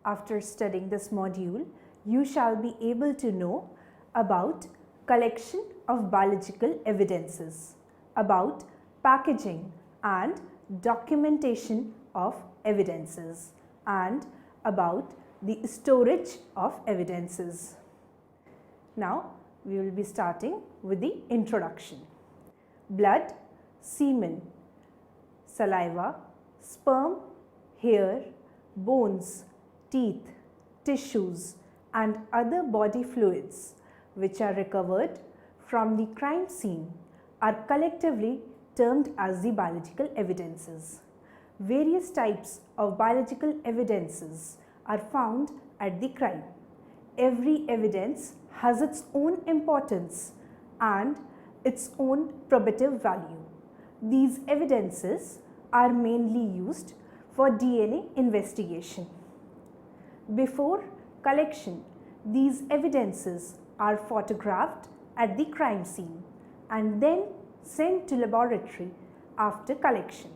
after studying this module, you shall be able to know about collection of biological evidences, about packaging and documentation of evidences, and about the storage of evidences. Now, we will be starting with the introduction. Blood, semen, saliva, sperm, hair, bones, teeth, tissues and other body fluids which are recovered from the crime scene are collectively termed as the biological evidences. Various types of biological evidences are found at the crime. Every evidence has its own importance and its own probative value. These evidences are mainly used for DNA investigation. Before collection, these evidences are photographed at the crime scene and then sent to laboratory after collection.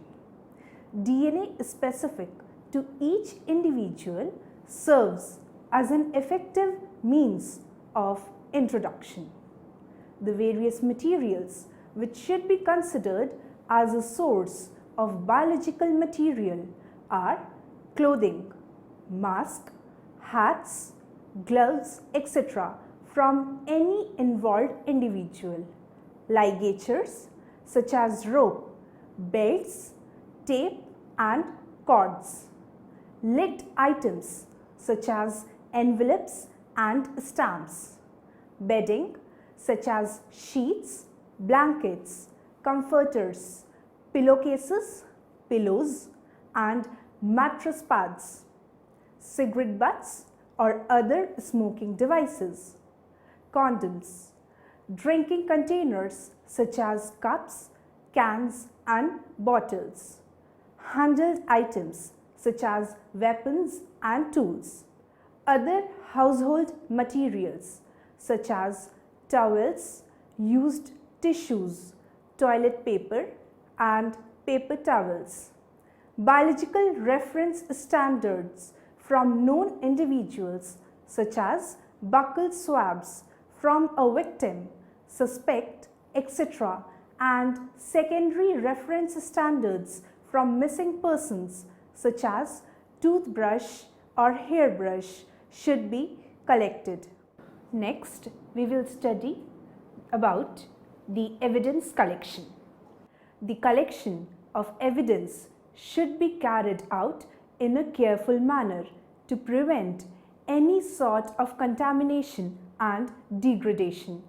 DNA specific to each individual serves as an effective means of introduction. The various materials which should be considered as a source of biological material are clothing, mask, hats, gloves, etc. from any involved individual, ligatures such as rope, belts, tape and cords, linked items such as envelopes and stamps, bedding such as sheets, blankets, comforters, pillowcases, pillows and mattress pads, cigarette butts or other smoking devices, condoms, drinking containers such as cups, cans and bottles, handled items such as weapons and tools, other household materials such as towels, used tissues, toilet paper and paper towels, biological reference standards from known individuals such as buccal swabs from a victim, suspect, etc. and secondary reference standards from missing persons such as toothbrush or hairbrush should be collected. Next, we will study about the evidence collection. The collection of evidence should be carried out in a careful manner to prevent any sort of contamination and degradation.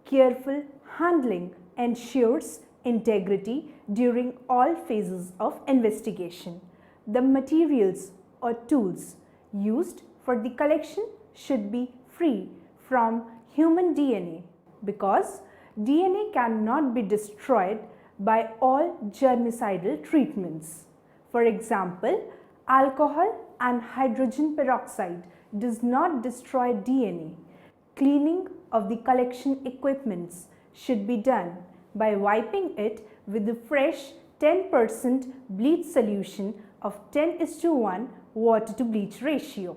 Careful handling ensures integrity during all phases of investigation. The materials or tools used for the collection should be free from human DNA because DNA cannot be destroyed by all germicidal treatments. For example, alcohol and hydrogen peroxide does not destroy DNA. Cleaning of the collection equipments should be done by wiping it with the fresh 10% bleach solution of 10:1 water to bleach ratio.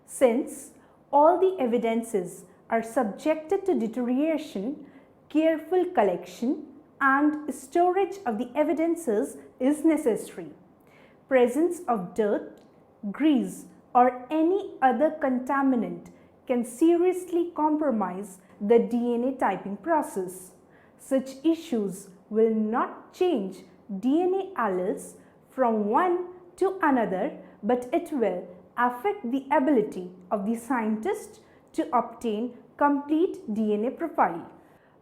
Since all the evidences are subjected to deterioration, careful collection and storage of the evidences is necessary. Presence of dirt, grease or any other contaminant can seriously compromise the DNA typing process. Such issues will not change DNA alleles from one to another, but it will affect the ability of the scientist to obtain complete DNA profile.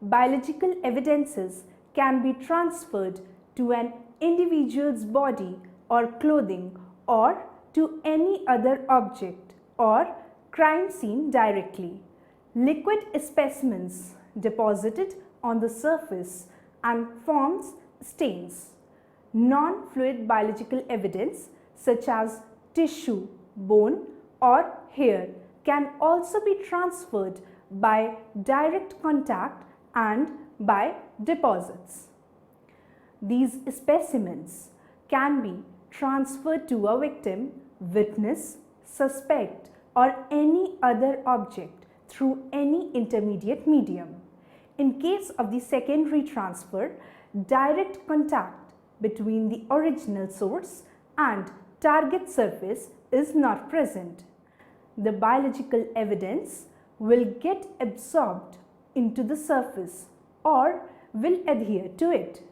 Biological evidences can be transferred to an individual's body or clothing or to any other object or crime scene directly. Liquid specimens deposited on the surface and forms stains. Non-fluid biological evidence such as tissue, bone or hair can also be transferred by direct contact and by deposits. These specimens can be transferred to a victim, witness, suspect, or any other object through any intermediate medium. In case of the secondary transfer, direct contact between the original source and target surface is not present. The biological evidence will get absorbed into the surface or will adhere to it.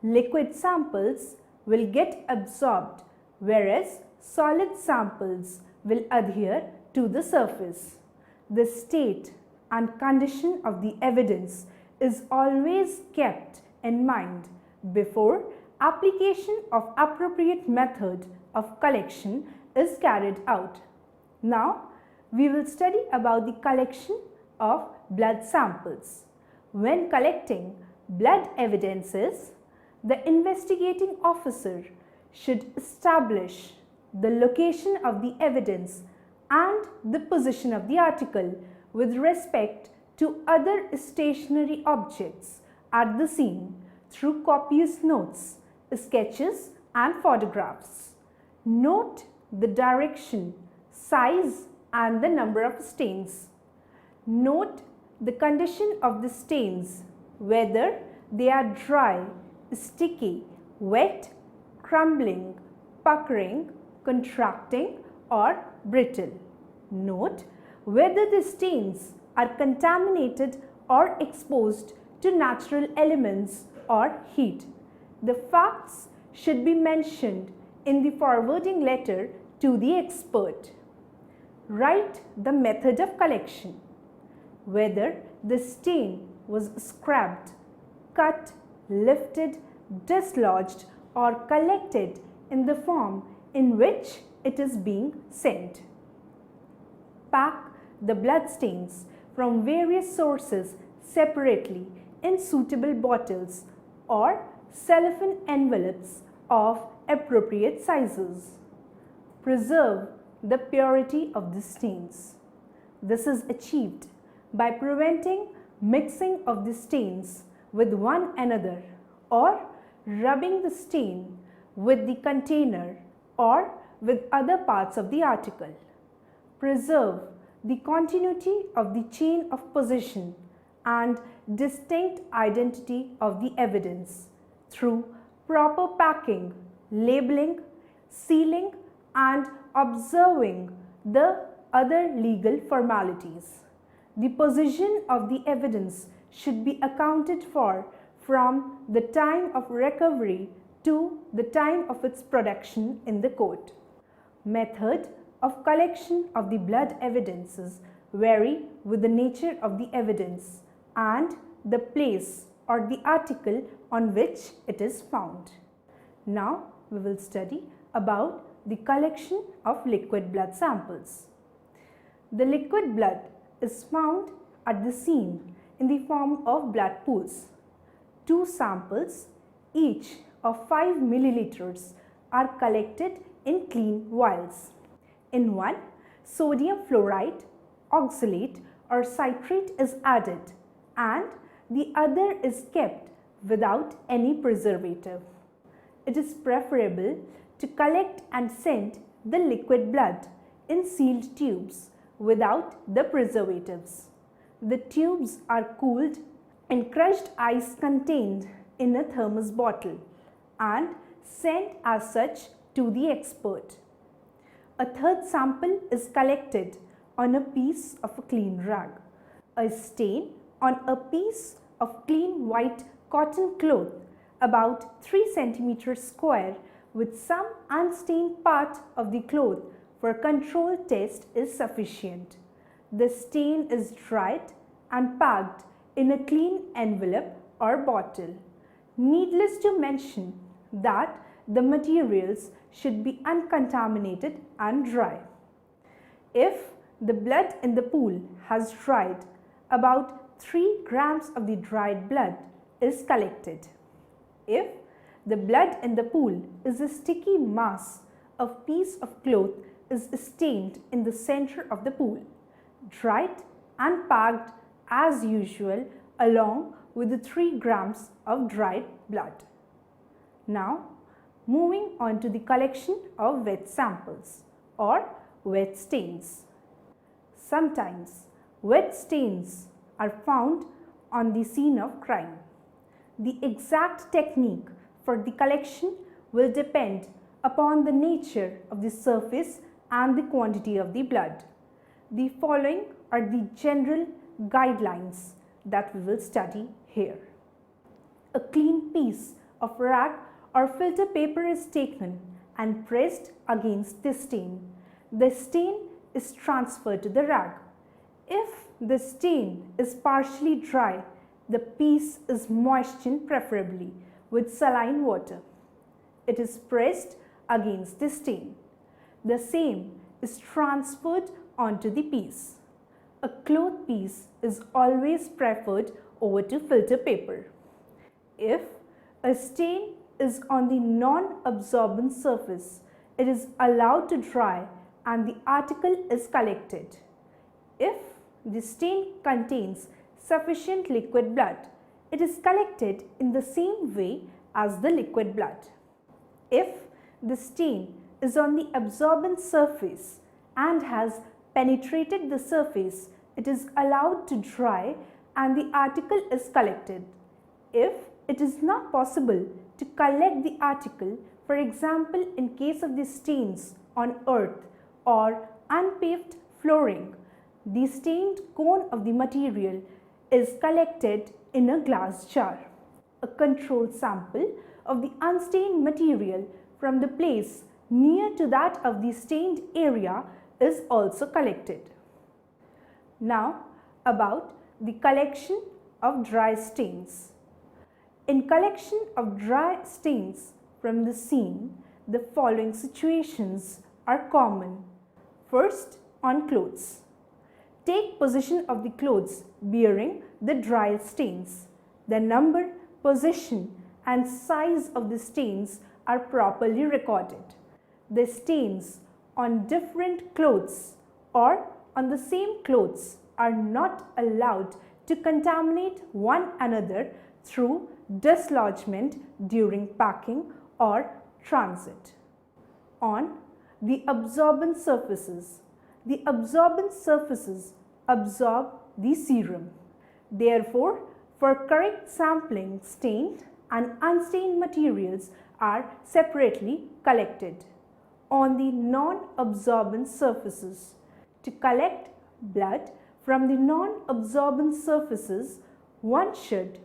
Liquid samples will get absorbed, whereas solid samples will adhere to the surface. The state and condition of the evidence is always kept in mind before application of appropriate method of collection is carried out. Now, we will study about the collection of blood samples. When collecting blood evidences, the investigating officer should establish the location of the evidence and the position of the article with respect to other stationary objects at the scene through copious notes, sketches and photographs. Note the direction, size and the number of stains. Note the condition of the stains, whether they are dry, sticky, wet, crumbling, puckering, contracting or brittle. Note whether the stains are contaminated or exposed to natural elements or heat. The facts should be mentioned in the forwarding letter to the expert. Write the method of collection, whether the stain was scrubbed, cut, lifted, dislodged or collected in the form in which it is being sent. Pack the blood stains from various sources separately in suitable bottles or cellophane envelopes of appropriate sizes. Preserve the purity of the stains. This is achieved by preventing mixing of the stains with one another or rubbing the stain with the container or with other parts of the article. Preserve the continuity of the chain of possession and distinct identity of the evidence through proper packing, labeling, sealing and observing the other legal formalities. The position of the evidence should be accounted for from the time of recovery to the time of its production in the court. Method of collection of the blood evidences vary with the nature of the evidence and the place or the article on which it is found. Now we will study about the collection of liquid blood samples. The liquid blood is found at the scene in the form of blood pools. 2 samples, each of 5 milliliters, are collected in clean vials. In one, sodium fluoride, oxalate or citrate is added and the other is kept without any preservative. It is preferable to collect and send the liquid blood in sealed tubes without the preservatives. The tubes are cooled in crushed ice contained in a thermos bottle and sent as such to the expert. A third sample is collected on a piece of a clean rag. A stain on a piece of clean white cotton cloth about 3 cm square with some unstained part of the cloth for control test is sufficient. The stain is dried and packed in a clean envelope or bottle. Needless to mention that the materials should be uncontaminated and dry. If the blood in the pool has dried, about 3 grams of the dried blood is collected. If the blood in the pool is a sticky mass, a piece of cloth is stained in the center of the pool, dried and packed as usual along with the 3 grams of dried blood. Now, moving on to the collection of wet samples or wet stains. Sometimes wet stains are found on the scene of crime. The exact technique for the collection will depend upon the nature of the surface and the quantity of the blood. The following are the general guidelines that we will study here. A clean piece of rag or filter paper is taken and pressed against the stain. The stain is transferred to the rag. If the stain is partially dry, the piece is moistened preferably with saline water. It is pressed against the stain. The same is transferred onto the piece. A cloth piece is always preferred over to filter paper. If a stain is on the non-absorbent surface, it is allowed to dry and the article is collected. If the stain contains sufficient liquid blood, it is collected in the same way as the liquid blood. If the stain is on the absorbent surface and has penetrated the surface, it is allowed to dry and the article is collected. If it is not possible to collect the article, for example in case of the stains on earth or unpaved flooring, the stained cone of the material is collected in a glass jar. A controlled sample of the unstained material from the place near to that of the stained area is also collected. Now about the collection of dry stains. In collection of dry stains from the scene, the following situations are common. First, on clothes. Take possession of the clothes bearing the dry stains. The number, position and size of the stains are properly recorded. The stains on different clothes or on the same clothes are not allowed to contaminate one another through dislodgement during packing or transit. On the absorbent surfaces. The absorbent surfaces absorb the serum. Therefore, for correct sampling, stained and unstained materials are separately collected. On the non-absorbent surfaces. To collect blood from the non-absorbent surfaces, one should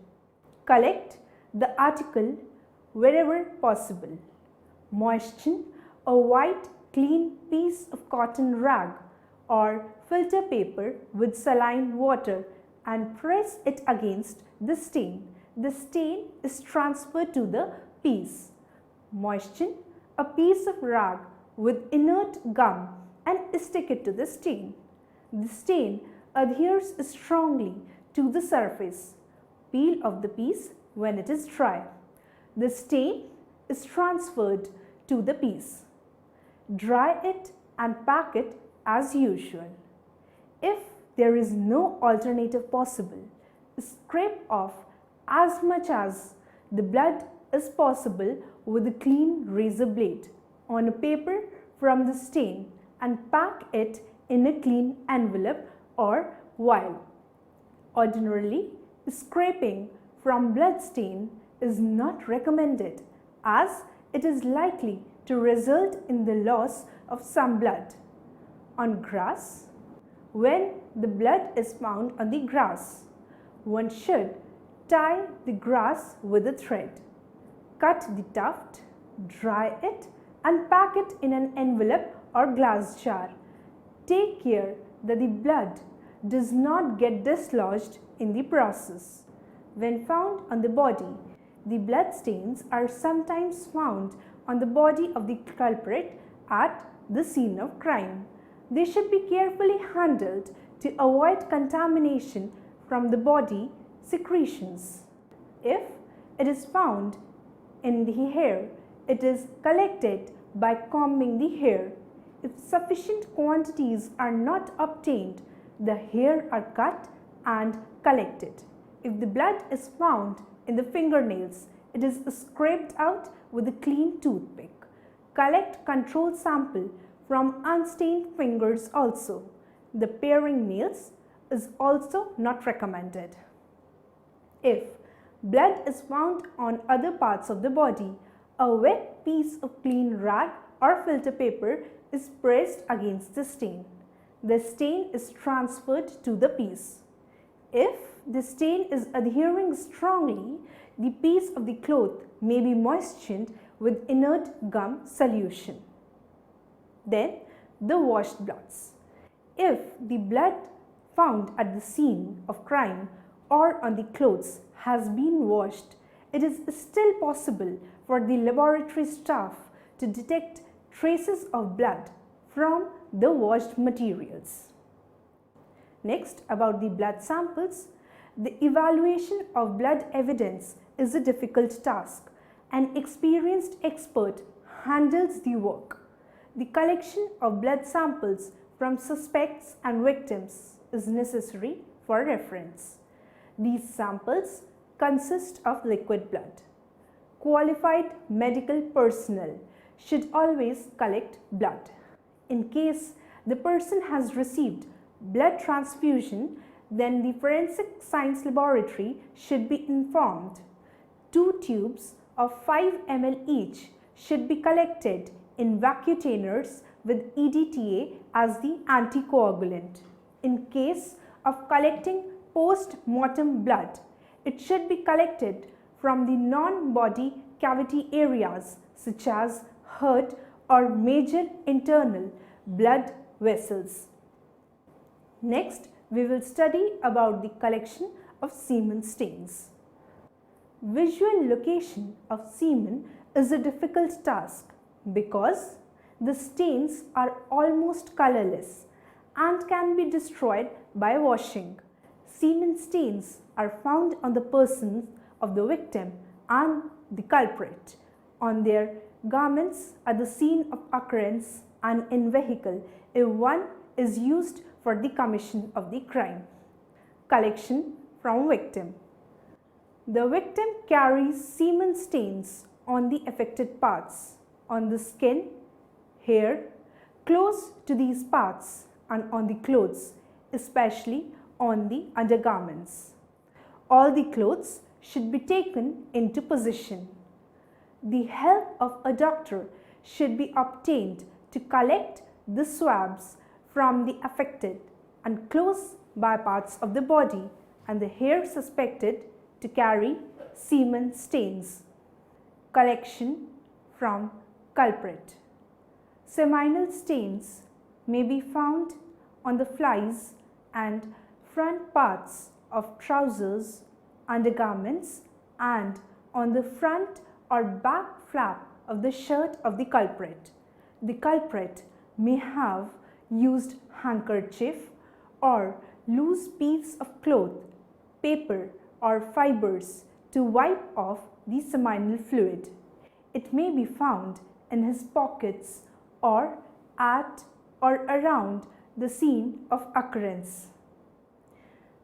collect the article wherever possible. Moisten a white clean piece of cotton rag or filter paper with saline water and press it against the stain. The stain is transferred to the piece. Moisten a piece of rag with inert gum and stick it to the stain. The stain adheres strongly to the surface. Peel off the piece when it is dry. The stain is transferred to the piece. Dry it and pack it as usual. If there is no alternative possible, scrape off as much as the blood is possible with a clean razor blade on a paper from the stain and pack it in a clean envelope or vial. Ordinarily, scraping from blood stain is not recommended as it is likely to result in the loss of some blood. On grass, when the blood is found on the grass, one should tie the grass with a thread. Cut the tuft, dry it and pack it in an envelope or glass jar. Take care that the blood does not get dislodged in the process. When found on the body, the blood stains are sometimes found on the body of the culprit at the scene of crime. They should be carefully handled to avoid contamination from the body secretions. If it is found in the hair, it is collected by combing the hair. If sufficient quantities are not obtained, the hair are cut and collected. If the blood is found in the fingernails, it is scraped out with a clean toothpick. Collect control sample from unstained fingers also. The paring nails is also not recommended. If blood is found on other parts of the body, a wet piece of clean rag or filter paper is pressed against the stain. The stain is transferred to the piece. If the stain is adhering strongly, the piece of the cloth may be moistened with inert gum solution. Then the washed bloods. If the blood found at the scene of crime or on the clothes has been washed, it is still possible for the laboratory staff to detect traces of blood from the washed materials. Next, about the blood samples. The evaluation of blood evidence is a difficult task. An experienced expert handles the work. The collection of blood samples from suspects and victims is necessary for reference. These samples consist of liquid blood. Qualified medical personnel should always collect blood. In case the person has received blood transfusion, then the forensic science laboratory should be informed. 2 tubes of 5 ml each should be collected in vacutainers with EDTA as the anticoagulant. In case of collecting post-mortem blood, it should be collected from the non-body cavity areas such as heart or major internal blood vessels. Next, we will study about the collection of semen stains. Visual location of semen is a difficult task because the stains are almost colorless and can be destroyed by washing. Semen stains are found on the persons of the victim and the culprit, on their garments at the scene of occurrence, and in vehicle if one is used for the commission of the crime. Collection from victim. The victim carries semen stains on the affected parts, on the skin, hair, close to these parts, and on the clothes, especially on the undergarments. All the clothes should be taken into position. The help of a doctor should be obtained to collect the swabs from the affected and close by parts of the body and the hair suspected to carry semen stains. Collection from culprit. Seminal stains may be found on the flies and front parts of trousers, undergarments, and on the front or back flap of the shirt of the culprit. The culprit may have used handkerchief or loose piece of cloth, paper, or fibers to wipe off the seminal fluid. It may be found in his pockets or at or around the scene of occurrence.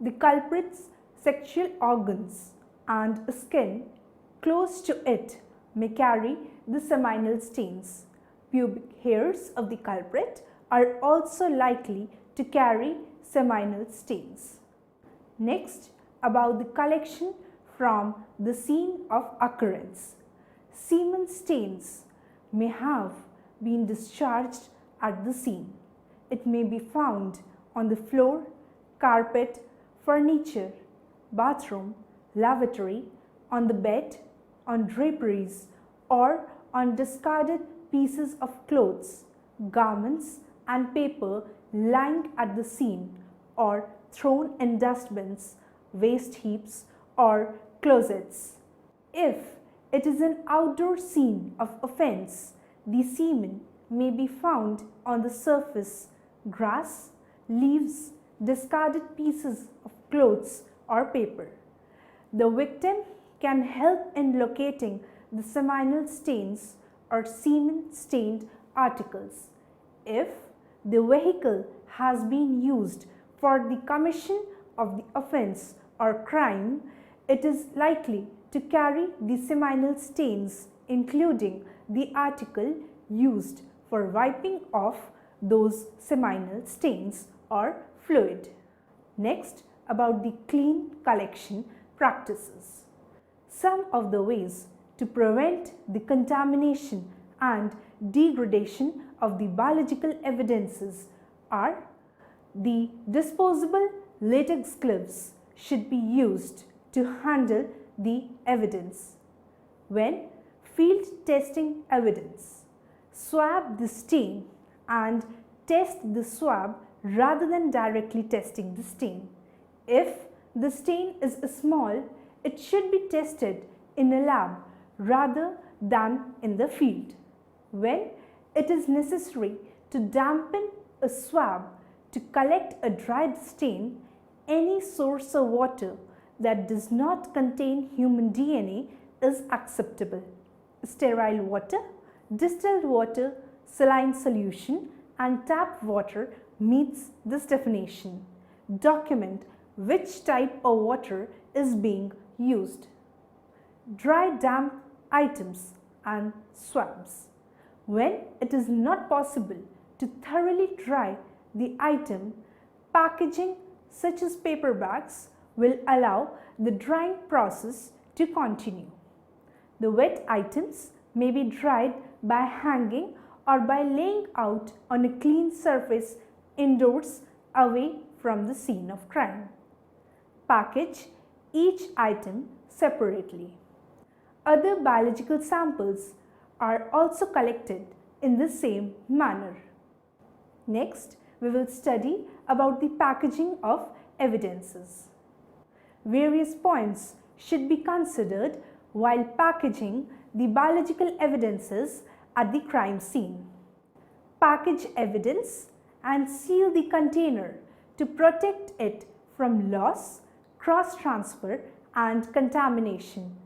The culprit's sexual organs and skin close to it may carry the seminal stains. Pubic hairs of the culprit are also likely to carry seminal stains. Next, about the collection from the scene of occurrence. Semen stains may have been discharged at the scene. It may be found on the floor, carpet, furniture, bathroom, lavatory, on the bed, on draperies, or on discarded pieces of clothes, garments, and paper lying at the scene, or thrown in dustbins, waste heaps, or closets. If it is an outdoor scene of offense, the semen may be found on the surface, grass, leaves, discarded pieces of clothes, or paper. The victim can help in locating the seminal stains or semen stained articles. If the vehicle has been used for the commission of the offense or crime, it is likely to carry the seminal stains, including the article used for wiping off those seminal stains or fluid. Next, about the clean collection practices. Some of the ways to prevent the contamination and degradation of the biological evidences are: the disposable latex gloves should be used to handle the evidence. When field testing evidence, swab the stain and test the swab rather than directly testing the stain. If the stain is small, it should be tested in a lab rather than in the field. When it is necessary to dampen a swab to collect a dried stain, any source of water that does not contain human DNA is acceptable. Sterile water, distilled water, saline solution and tap water meets this definition. Document which type of water is being used. Dry damp items and swabs. When it is not possible to thoroughly dry the item, packaging such as paper bags will allow the drying process to continue. The wet items may be dried by hanging or by laying out on a clean surface indoors away from the scene of crime. Package each item separately. Other biological samples are also collected in the same manner. Next, we will study about the packaging of evidences. Various points should be considered while packaging the biological evidences at the crime scene. Package evidence and seal the container to protect it from loss, cross-transfer and contamination.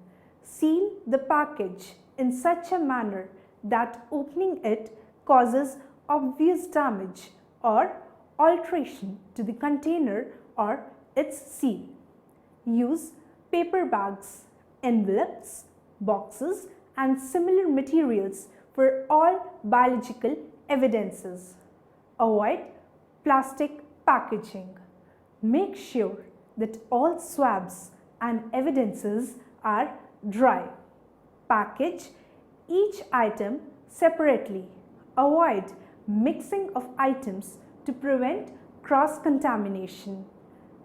Seal the package in such a manner that opening it causes obvious damage or alteration to the container or its seal. Use paper bags, envelopes, boxes and similar materials for all biological evidences. Avoid plastic packaging. Make sure that all swabs and evidences are dry. Package each item separately. Avoid mixing of items to prevent cross-contamination.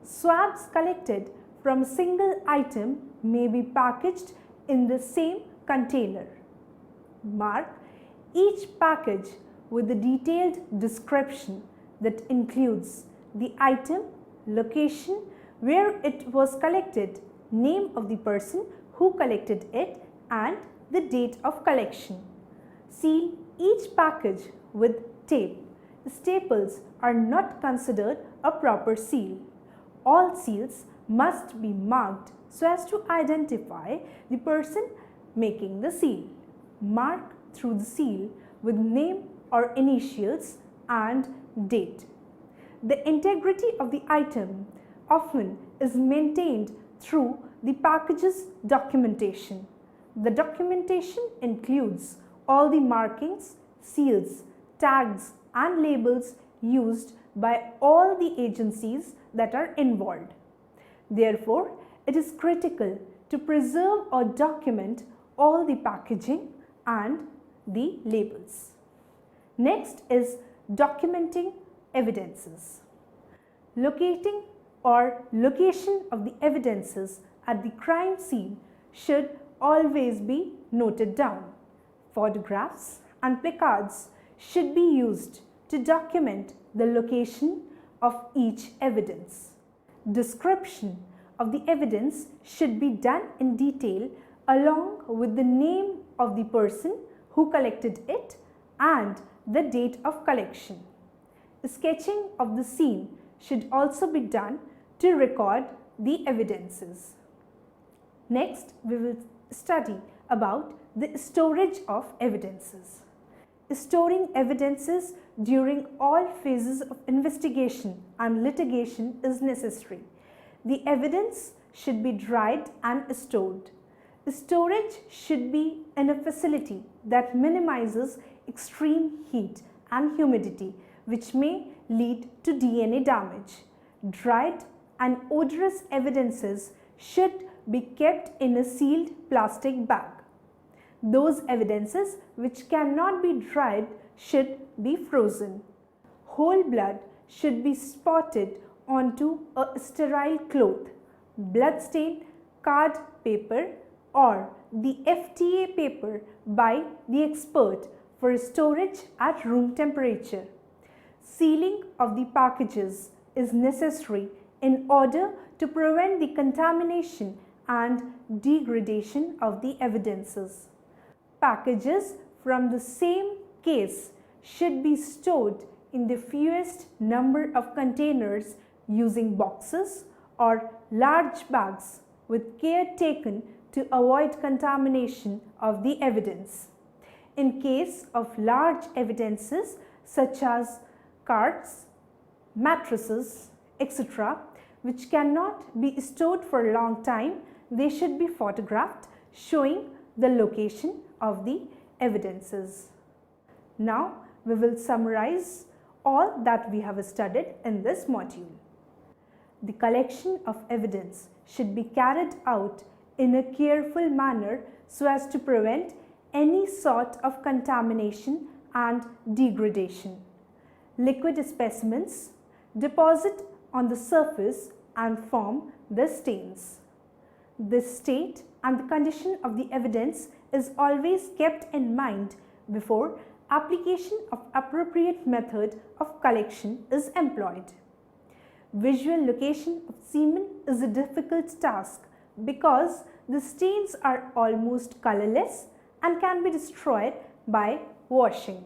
Swabs collected from a single item may be packaged in the same container. Mark each package with a detailed description that includes the item, location, where it was collected, name of the person who collected it and the date of collection. Seal each package with tape. Staples are not considered a proper seal. All seals must be marked so as to identify the person making the seal. Mark through the seal with name or initials and date. The integrity of the item often is maintained through the package's documentation. The documentation includes all the markings, seals, tags and labels used by all the agencies that are involved. Therefore, it is critical to preserve or document all the packaging and the labels. Next is documenting evidences. Locating or location of the evidences at the crime scene should always be noted down. Photographs and placards should be used to document the location of each evidence. Description of the evidence should be done in detail along with the name of the person who collected it and the date of collection. Sketching of the scene should also be done to record the evidences. Next, we will study about the storage of evidences. Storing evidences during all phases of investigation and litigation is necessary. The evidence should be dried and stored. Storage should be in a facility that minimizes extreme heat and humidity which may lead to DNA damage. Dried and odorous evidences should be kept in a sealed plastic bag. Those evidences which cannot be dried should be frozen. Whole blood should be spotted onto a sterile cloth, blood-stained card paper or the FTA paper by the expert for storage at room temperature. Sealing of the packages is necessary in order to prevent the contamination and degradation of the evidences. Packages from the same case should be stored in the fewest number of containers using boxes or large bags with care taken to avoid contamination of the evidence. In case of large evidences such as cards, mattresses, etc., which cannot be stored for a long time, they should be photographed showing the location of the evidences. Now we will summarize all that we have studied in this module. The collection of evidence should be carried out in a careful manner so as to prevent any sort of contamination and degradation. Liquid specimens deposit on the surface and form the stains. The state and the condition of the evidence is always kept in mind before application of appropriate method of collection is employed. Visual location of semen is a difficult task because the stains are almost colorless and can be destroyed by washing.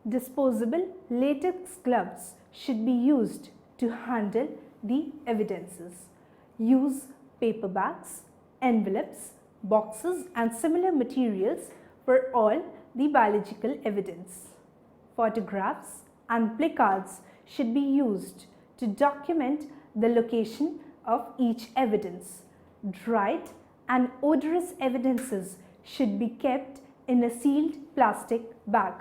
Disposable latex gloves should be used to handle the evidences. Use paper bags, envelopes, boxes and similar materials for all the biological evidence. Photographs and placards should be used to document the location of each evidence. Dried and odorous evidences should be kept in a sealed plastic bag.